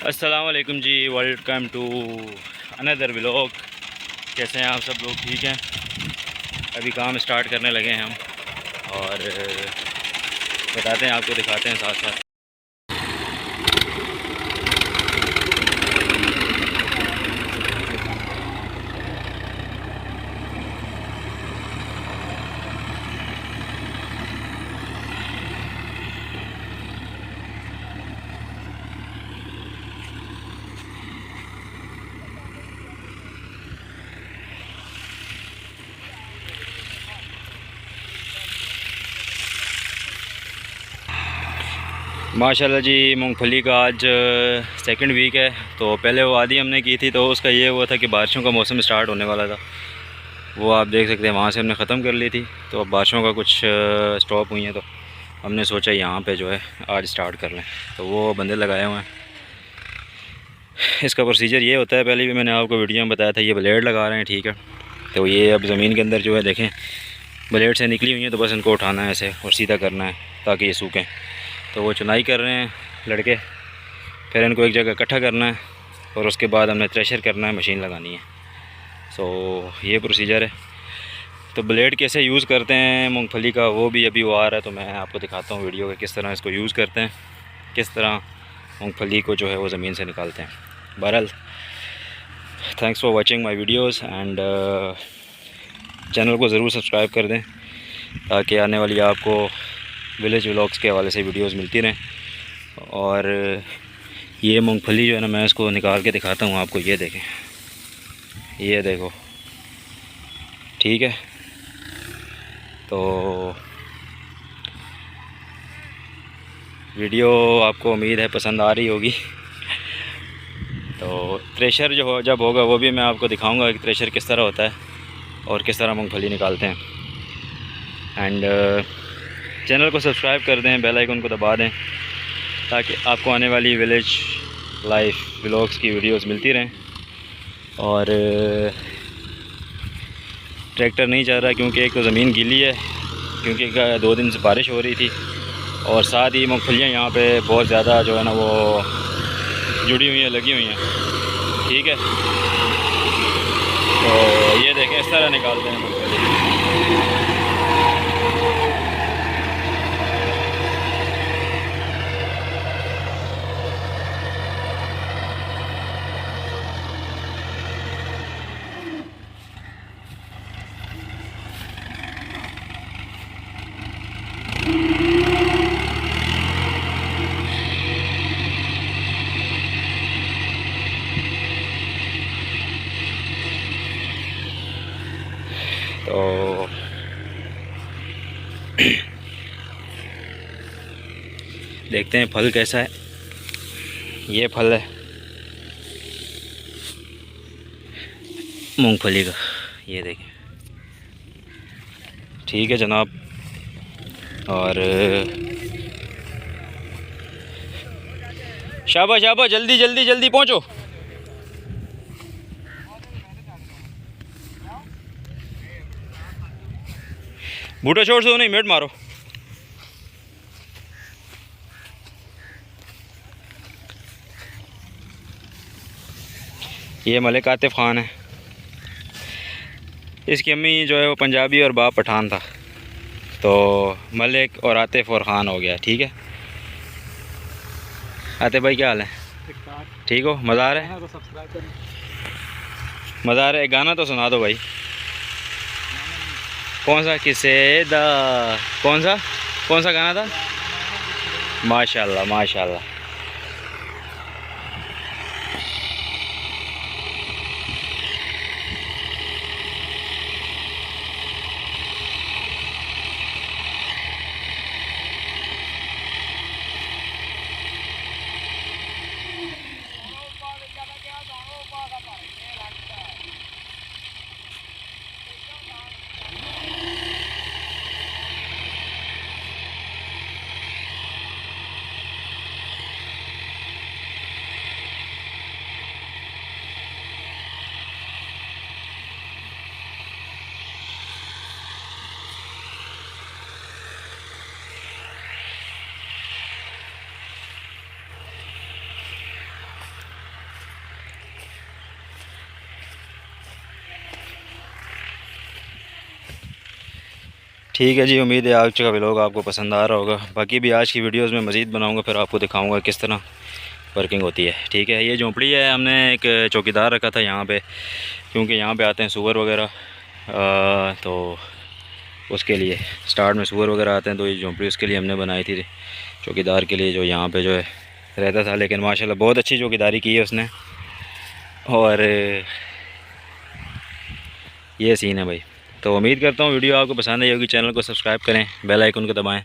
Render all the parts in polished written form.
अस्सलाम वालेकुम जी, welcome to another vlog. कैसे हैं आप सब लोग? ठीक हैं। अभी काम स्टार्ट करने लगे हैं हम और बताते हैं आपको, दिखाते हैं साथ साथ। माशाल्लाह जी, मूंगफली का आज सेकंड वीक है। तो पहले वो आधी हमने की थी, तो उसका ये हुआ था कि बारिशों का मौसम स्टार्ट होने वाला था। वो आप देख सकते हैं, वहाँ से हमने ख़त्म कर ली थी। तो अब बारिशों का कुछ स्टॉप हुई हैं, तो हमने सोचा यहाँ पे जो है आज स्टार्ट कर लें। तो वो बंदे लगाए हुए हैं। इसका प्रोसीजर ये होता है, पहले भी मैंने आपको वीडियो में बताया था। ये ब्लेड लगा रहे हैं, ठीक है। तो ये अब ज़मीन के अंदर जो है देखें, ब्लेड से निकली हुई है, तो बस इनको उठाना है ऐसे और सीधा करना है ताकि ये सूखें। तो वो चुनाई कर रहे हैं लड़के, फिर इनको एक जगह इकट्ठा करना है और उसके बाद हमने थ्रेशर करना है, मशीन लगानी है। सो ये प्रोसीजर है। तो ब्लेड कैसे यूज़ करते हैं मूंगफली का, वो भी अभी वो आ रहा है, तो मैं आपको दिखाता हूँ वीडियो में किस तरह इसको यूज़ करते हैं, किस तरह मूंगफली को जो है वो ज़मीन से निकालते हैं। बहरहाल, thanks for watching my videos and channel को ज़रूर सब्सक्राइब कर दें ताकि आने वाली आपको विलेज व्लॉग्स के हवाले से वीडियोस मिलती रहें। और ये मूंगफली जो है ना, मैं इसको निकाल के दिखाता हूँ आपको। ये देखें, ये देखो, ठीक है। तो वीडियो आपको उम्मीद है पसंद आ रही होगी। तो थ्रेशर जो हो जब होगा वो भी मैं आपको दिखाऊंगा कि थ्रेशर किस तरह होता है और किस तरह मूंगफली निकालते हैं। एंड चैनल को सब्सक्राइब कर दें, बेल आइकन को दबा दें ताकि आपको आने वाली विलेज लाइफ व्लॉग्स की वीडियोस मिलती रहें। और ट्रैक्टर नहीं चल रहा क्योंकि एक तो ज़मीन गीली है, क्योंकि 2 दिन से बारिश हो रही थी, और साथ ही मूंगफलियाँ यहाँ पे बहुत ज़्यादा जो है ना वो जुड़ी हुई हैं, लगी हुई हैं, ठीक है। तो ये देखें, इस तरह निकालते हैं मूंगफली। तो देखते हैं फल कैसा है। ये फल है मूंगफली का, ये देखें, ठीक है जनाब। और शाबाश शाबाश, जल्दी जल्दी जल्दी पहुँचो। बूटा छोड़ दो, नहीं मिनट मारो। ये मलिक आतिफ खान है। इसकी अम्मी जो है वो पंजाबी और बाप पठान था, तो मलिक और आतिफ और खान हो गया, ठीक है। आतिफ भाई क्या हाल है? ठीक हो? मज़ा आ रहा है? मज़ा आ रहा है? गाना तो सुना दो भाई। कौन सा? किसे दा? कौन सा? कौन सा गाना था? माशाल्लाह माशाल्लाह। ठीक है जी, उम्मीद है आज का व्लॉग आपको पसंद आ रहा होगा। बाकी भी आज की वीडियोस में मज़ीद बनाऊंगा, फिर आपको दिखाऊंगा किस तरह वर्किंग होती है। ठीक है, ये झोंपड़ी है, हमने एक चौकीदार रखा था यहाँ पे, क्योंकि यहाँ पे आते हैं सूअर वगैरह, तो उसके लिए स्टार्ट में सूअर वगैरह आते हैं, तो ये झोंपड़ी उसके लिए हमने बनाई थी, चौकीदार के लिए, जो यहाँ पे जो है रहता था। लेकिन माशाल्लाह बहुत अच्छी चौकीदारी की है उसने। और ये सीन है भाई। तो उम्मीद करता हूँ वीडियो आपको पसंद आई होगी। चैनल को सब्सक्राइब करें, बेल आइकन को दबाएं,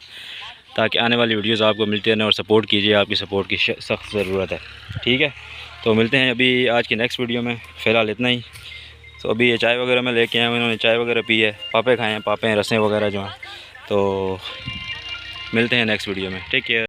ताकि आने वाली वीडियोस आपको मिलती रहें, और सपोर्ट कीजिए, आपकी सपोर्ट की सख्त ज़रूरत है। ठीक है, तो मिलते हैं अभी आज की नेक्स्ट वीडियो में। फ़िलहाल इतना ही। तो अभी ये चाय वगैरह मैं लेके आया हूँ, इन्होंने चाय वगैरह पी है, पापे खाए हैं, पापे हैं, रसें वगैरह जो हैं। तो मिलते हैं नेक्स्ट वीडियो में। Take care.